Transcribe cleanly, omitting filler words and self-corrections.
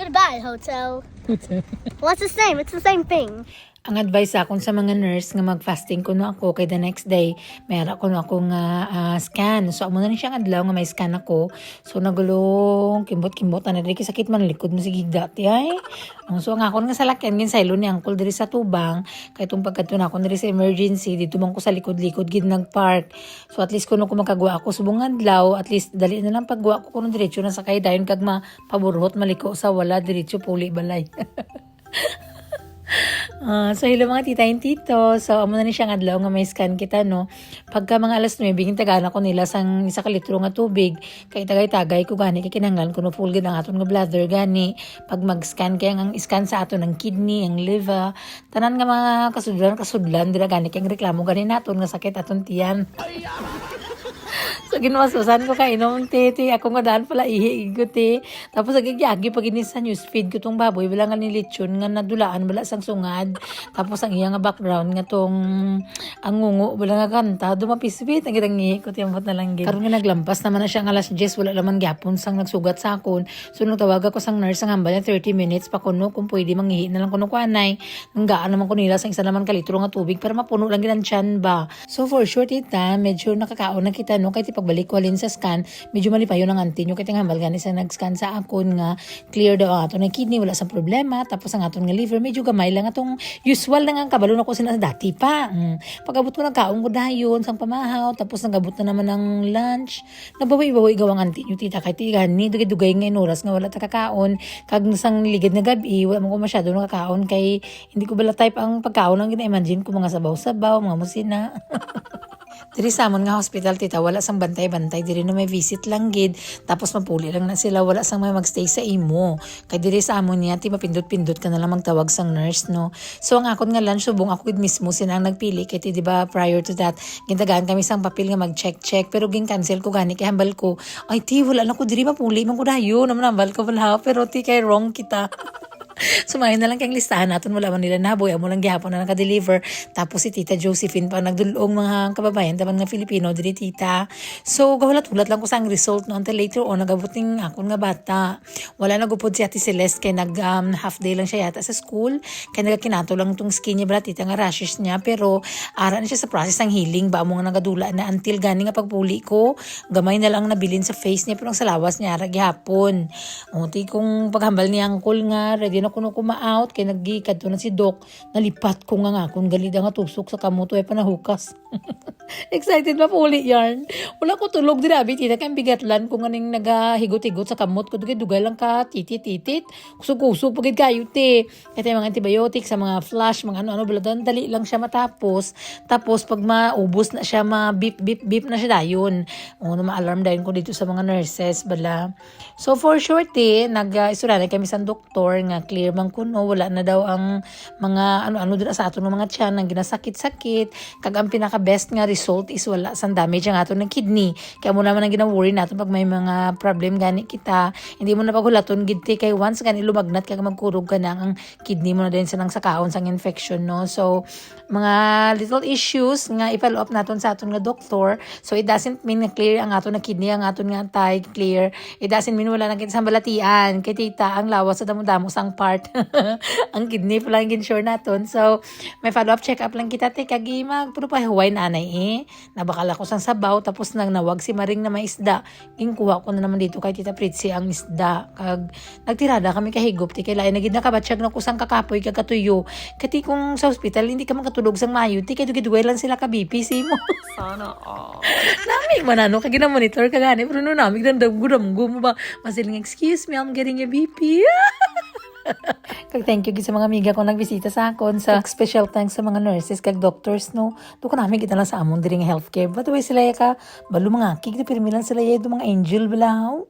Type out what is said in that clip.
Goodbye, hotel. What's the same? It's the same thing. Ang advice akon sa mga nurse nga mag-fasting kuno ako kay the next day mayara kuno ako nga scan. So amo na ni siyang adlaw nga may scan ako. So nagulong kimbot-kimbot na diri sakit man likod mo sige dati ay. So nga akon nga salakyan gin saylo ni uncle diri sa tubang kay tung pagkadto na ako diri sa emergency dito man ko sa likod-likod gid nagpark. So at least kuno ko makagwa ako subong adlaw at least dali na lang pagwa ko kuno diretso na sakay dayon kag mapaburhot maliko sa wala diretso puli balay. So hello mga tita and tito. So amo na ni siyang adlaw nga may scan kita no. Pagka mga alas 9 biging tagana ko nila sang isa ka litro nga tubig kay tagay-tagay ko gani kay kinahanglan kuno full gid ang aton nga bladder gani. Pag mag-scan kay ang scan sa aton ng kidney, ang liver, tanan nga mga kasudlan dira gani kay reklamo gani naton nga sakit aton tiyan. So ginwasusan ko kay inom tete ako nga daan pala ihigot tapos agigyagi pag inis sa newsfeed ko tong baboy wala nga ni lechon nga nadulaan wala sang sungad tapos ang iya nga background nga tong ang ngungo wala nga kanta dumapisbit ang gitang ihi ko tiyambot na lang gid karon nga naglampas naman na siya nga alas 10 wala laman gyapon sang nagsugat sa akon so nung tawag ako sang nurse ang hambal 30 minutes pa kuno kung pwede mangihi na lang kuno kuanay nang gaan naman ko nila sang isa naman ka litro nga tubig para mapuno lang gid ang tiyan ba so for sure tita medyo nakakaon na kita no kay pagbalik walin sa scan medyo malipayo ng auntie nyo kay hambal gani sa nag-scan sa akon nga clear daw ang aton nga kidney wala sang problema tapos ang aton nga liver medyo gamay lang atong usual lang ang kabalo na ko sina dati pa pagabot ko nagkaon ko dayon sang pamahaw tapos nagabot na naman ng lunch nabawi-bawi gawang auntie nyo tita kay tigani dugay-dugay nga oras nga wala ta kakaon kag sang ligid na gabi wala mo ko masyado nakakaon kay hindi ko bala type ang pagkaon ang gina-imagine ko mga sabaw-sabaw mga musina. Diri sa amon nga hospital tita wala sang bantay-bantay diri na may visit lang gid tapos mapuli lang na sila wala sang may magstay sa imo kay diri sa amon niya ti mapindot-pindot ka na lang magtawag sang nurse no so ang akon nga lunch subong ako gid mismo sila ang nagpili kay ti di ba prior to that gintagaan kami sang papel nga mag-check pero gin-cancel ko gani kay hambal ko ay ti wala na ko diri mapuli man ko dayon naman hambal ko wala pero ti kay wrong kita. Sumayon na lang kayong listahan natin wala man nila naboy amo lang gihapon na naka-deliver tapos si Tita Josephine pa nagdulong mga kababayan taban nga Filipino diri tita so gahulat-hulat lang ko sa ang result no until later on nagabuting akon nga bata wala nagupod si Ate Celeste kay nag half day lang siya yata sa school kay nagakinato lang tong skin niya bra tita nga rashes niya pero ara na siya sa process ng healing ba mo nga nagadula na until gani nga pagpuli ko gamay na lang nabilin sa face niya pero ang salawas niya ara gihapon ti kung paghambal ni uncle nga ready na kuno kuma-out kay nagikad to na si Doc nalipat ko nga kung galida nga tusok sa kamuto ay panahukas. Excited pa puli yarn. Wala ko tulog dirabi tita kay bigatlan ko nga ning nagahigot-higot sa kamot ko dugay lang ka titit kusog-kusog pagid kayo te kay mga antibiotic sa mga flash mga ano baladan dali lang siya matapos tapos pag maubos na siya ma-beep na siya dayon ma-alarm dayon ko dito sa mga nurses bala so for sure nag-istorya kami sa doktor nga clear man kuno wala na daw ang mga ano dira sa aton mga tiyan ang ginasakit-sakit kag ang pinaka best nga result is wala sang damage ang aton ng kidney kaya mo naman ang gina-worry natin pag may mga problem gani kita hindi mo na paghulaton gid kay once gani lumagnat kag magkurog ka na ang kidney mo na din sa nang sakaon sang infection no so mga little issues nga i-follow up naton sa aton nga doktor so it doesn't mean na clear ang aton na kidney ang aton nga antay clear it doesn't mean wala na kita sa balatian kay tita ang lawas sa damo-damo sang part ang kidney pa lang gin sure naton so may follow up check up lang kita te kag magpuno pa huway na anay nabakal ako sang sabaw tapos nang nawag si Maring na may isda ginkuha ko na naman dito kay Tita Pritzi ang isda kag nagtirada kami kahigop ti kay lain na gid nakabatsyag na kusang kakapoy kag katuyo kati kung sa hospital hindi ka makatulog sang mayo ti kay dugay lang sila ka BP mo sana nami manano kag gina-monitor ka gani pero no nami gudam-gudam ba masiling excuse me I'm getting a BP. Kag thank you sa mga amiga ko nagbisita sa akon sa special thanks sa mga nurses kag doctors no do ko namin kita lang sa amon diri nga healthcare but way sila ka balo mga kig na pirmilan sila do mga angel balaw